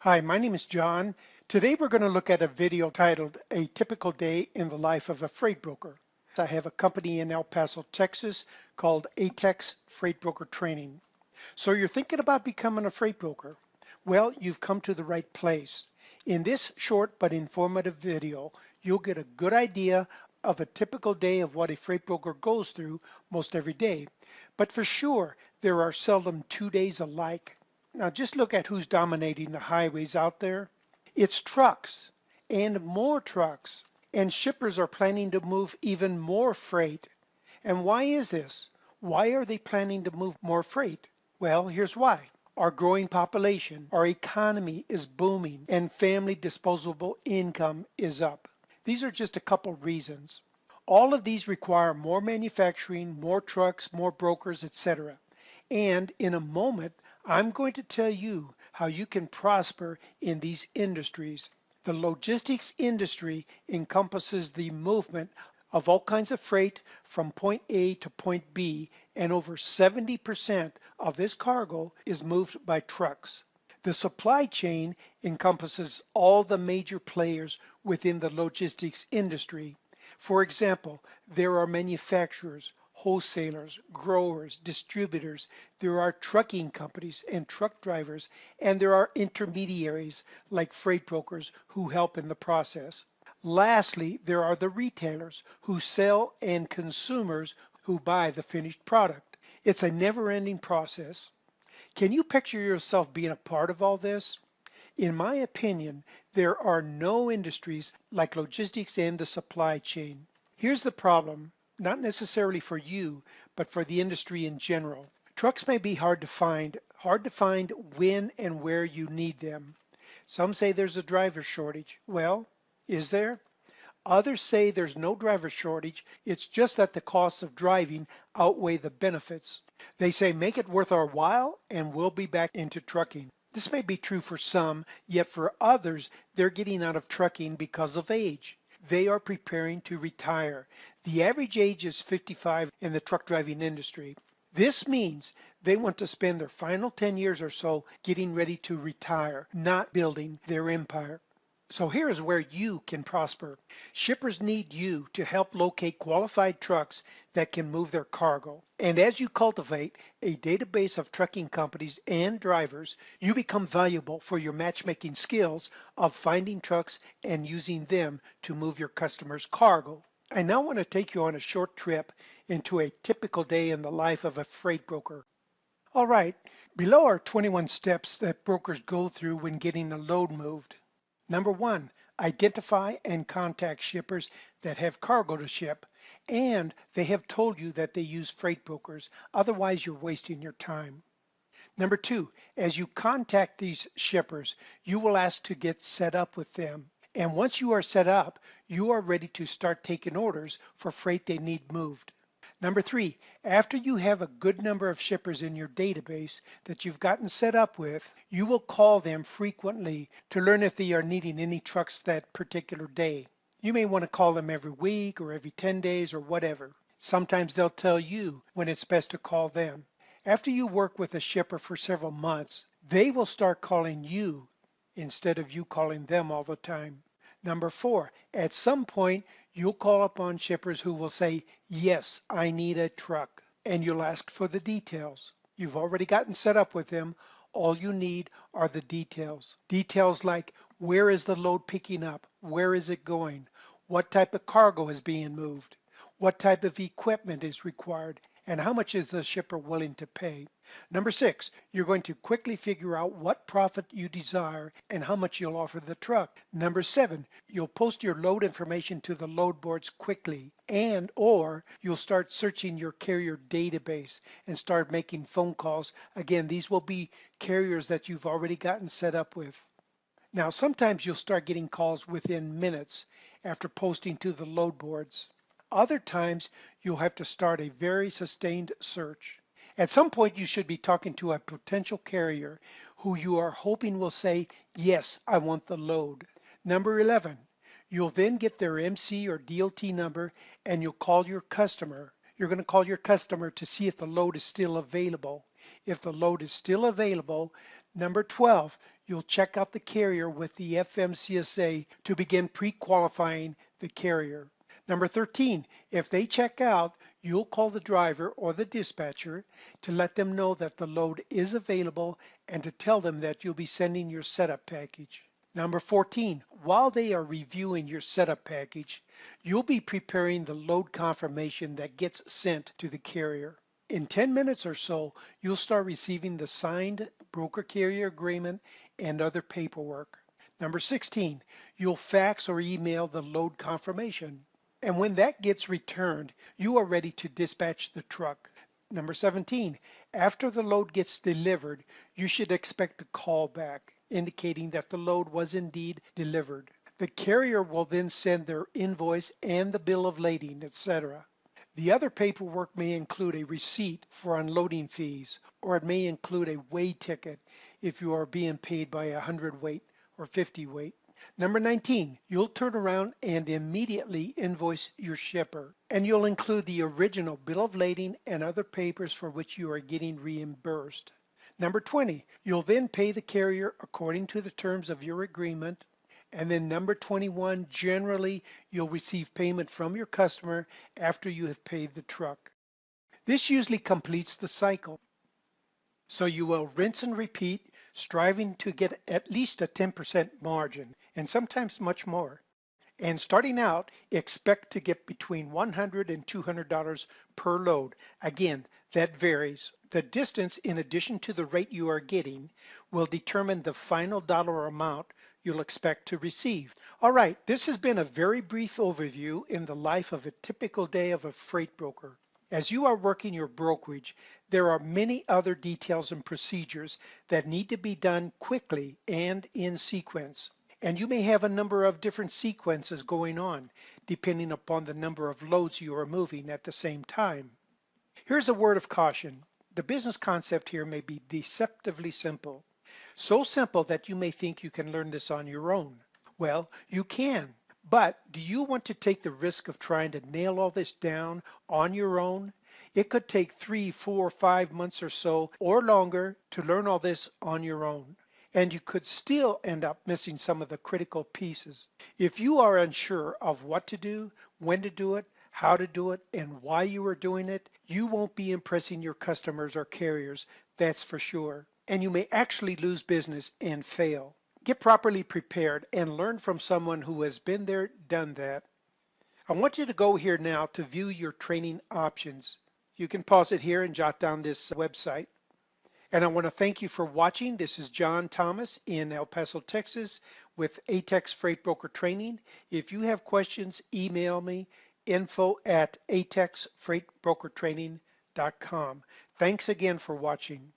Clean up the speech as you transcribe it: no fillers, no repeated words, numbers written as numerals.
Hi, my name is John. Today we're going to look at a video titled A Typical Day in the Life of a Freight Broker. I have a company in El Paso, Texas called ATEX Freight Broker Training. So you're thinking about becoming a freight broker? Well, you've come to the right place. In this short but informative video, you'll get a good idea of a typical day of what a freight broker goes through most every day. But for sure, there are seldom 2 days alike. Now just look at who's dominating the highways out there. It's trucks and more trucks. And shippers are planning to move even more freight. And why is this? Why are they planning to move more freight? Well, here's why. Our growing population, our economy is booming, and family disposable income is up. These are just a couple reasons. All of these require more manufacturing, more trucks, more brokers, etc. And in a moment, I'm going to tell you how you can prosper in these industries. The logistics industry encompasses the movement of all kinds of freight from point A to point B, and over 70% of this cargo is moved by trucks. The supply chain encompasses all the major players within the logistics industry. For example, there are manufacturers, wholesalers, growers, distributors, there are trucking companies and truck drivers, and there are intermediaries like freight brokers who help in the process. Lastly, there are the retailers who sell and consumers who buy the finished product. It's a never-ending process. Can you picture yourself being a part of all this? In my opinion, there are no industries like logistics and the supply chain. Here's the problem, not necessarily for you, but for the industry in general. Trucks may be hard to find when and where you need them. Some say there's a driver shortage. Well, is there? Others say there's no driver shortage. It's just that the costs of driving outweigh the benefits. They say make it worth our while and we'll be back into trucking. This may be true for some, yet for others, they're getting out of trucking because of age. They are preparing to retire. The average age is 55 in the truck driving industry. This means they want to spend their final 10 years or so getting ready to retire, not building their empire. So here is where you can prosper. Shippers need you to help locate qualified trucks that can move their cargo. And as you cultivate a database of trucking companies and drivers, you become valuable for your matchmaking skills of finding trucks and using them to move your customers' cargo. I now want to take you on a short trip into a typical day in the life of a freight broker. All right, below are 21 steps that brokers go through when getting a load moved. Number one, identify and contact shippers that have cargo to ship, and they have told you that they use freight brokers. Otherwise, you're wasting your time. Number two, as you contact these shippers, you will ask to get set up with them. And once you are set up, you are ready to start taking orders for freight they need moved. Number three, after you have a good number of shippers in your database that you've gotten set up with, you will call them frequently to learn if they are needing any trucks that particular day. You may want to call them every week or every 10 days or whatever. Sometimes they'll tell you when it's best to call them. After you work with a shipper for several months, they will start calling you instead of you calling them all the time. Number four, at some point, you'll call upon shippers who will say, yes, I need a truck, and you'll ask for the details. You've already gotten set up with them. All you need are the details. Details like, where is the load picking up? Where is it going? What type of cargo is being moved? What type of equipment is required? And how much is the shipper willing to pay? Number six, you're going to quickly figure out what profit you desire and how much you'll offer the truck. Number seven, you'll post your load information to the load boards quickly, and or you'll start searching your carrier database and start making phone calls. Again, these will be carriers that you've already gotten set up with. Now, sometimes you'll start getting calls within minutes after posting to the load boards. Other times, you'll have to start a very sustained search. At some point, you should be talking to a potential carrier who you are hoping will say, yes, I want the load. Number 11, you'll then get their MC or DOT number and you'll call your customer. You're going to call your customer to see if the load is still available. If the load is still available, Number 12, you'll check out the carrier with the FMCSA to begin pre-qualifying the carrier. Number 13, if they check out, you'll call the driver or the dispatcher to let them know that the load is available and to tell them that you'll be sending your setup package. Number 14, while they are reviewing your setup package, you'll be preparing the load confirmation that gets sent to the carrier. In 10 minutes or so, you'll start receiving the signed broker-carrier agreement and other paperwork. Number 16, you'll fax or email the load confirmation. And when that gets returned, you are ready to dispatch the truck. Number 17, after the load gets delivered, you should expect a call back indicating that the load was indeed delivered. The carrier will then send their invoice and the bill of lading, etc. The other paperwork may include a receipt for unloading fees, or it may include a weigh ticket if you are being paid by 100 weight or 50 weight. Number 19, you'll turn around and immediately invoice your shipper, and you'll include the original bill of lading and other papers for which you are getting reimbursed. Number 20, you'll then pay the carrier according to the terms of your agreement. And then number 21, generally you'll receive payment from your customer after you have paid the truck. This usually completes the cycle. So you will rinse and repeat, striving to get at least a 10% margin, and sometimes much more. And starting out, expect to get between $100 and $200 per load. Again, that varies. The distance, in addition to the rate you are getting, will determine the final dollar amount you'll expect to receive. All right, this has been a very brief overview in the life of a typical day of a freight broker. As you are working your brokerage, there are many other details and procedures that need to be done quickly and in sequence. And you may have a number of different sequences going on, depending upon the number of loads you are moving at the same time. Here's a word of caution. The business concept here may be deceptively simple. So simple that you may think you can learn this on your own. Well, you can, but do you want to take the risk of trying to nail all this down on your own? It could take 3, 4, 5 months or so or longer to learn all this on your own. And you could still end up missing some of the critical pieces. If you are unsure of what to do, when to do it, how to do it, and why you are doing it, you won't be impressing your customers or carriers, that's for sure. And you may actually lose business and fail. Get properly prepared and learn from someone who has been there, done that. I want you to go here now to view your training options. You can pause it here and jot down this website. And I want to thank you for watching. This is John Thomas in El Paso, Texas with ATEX Freight Broker Training. If you have questions, email me info@atexfreightbrokertraining.com. Thanks again for watching.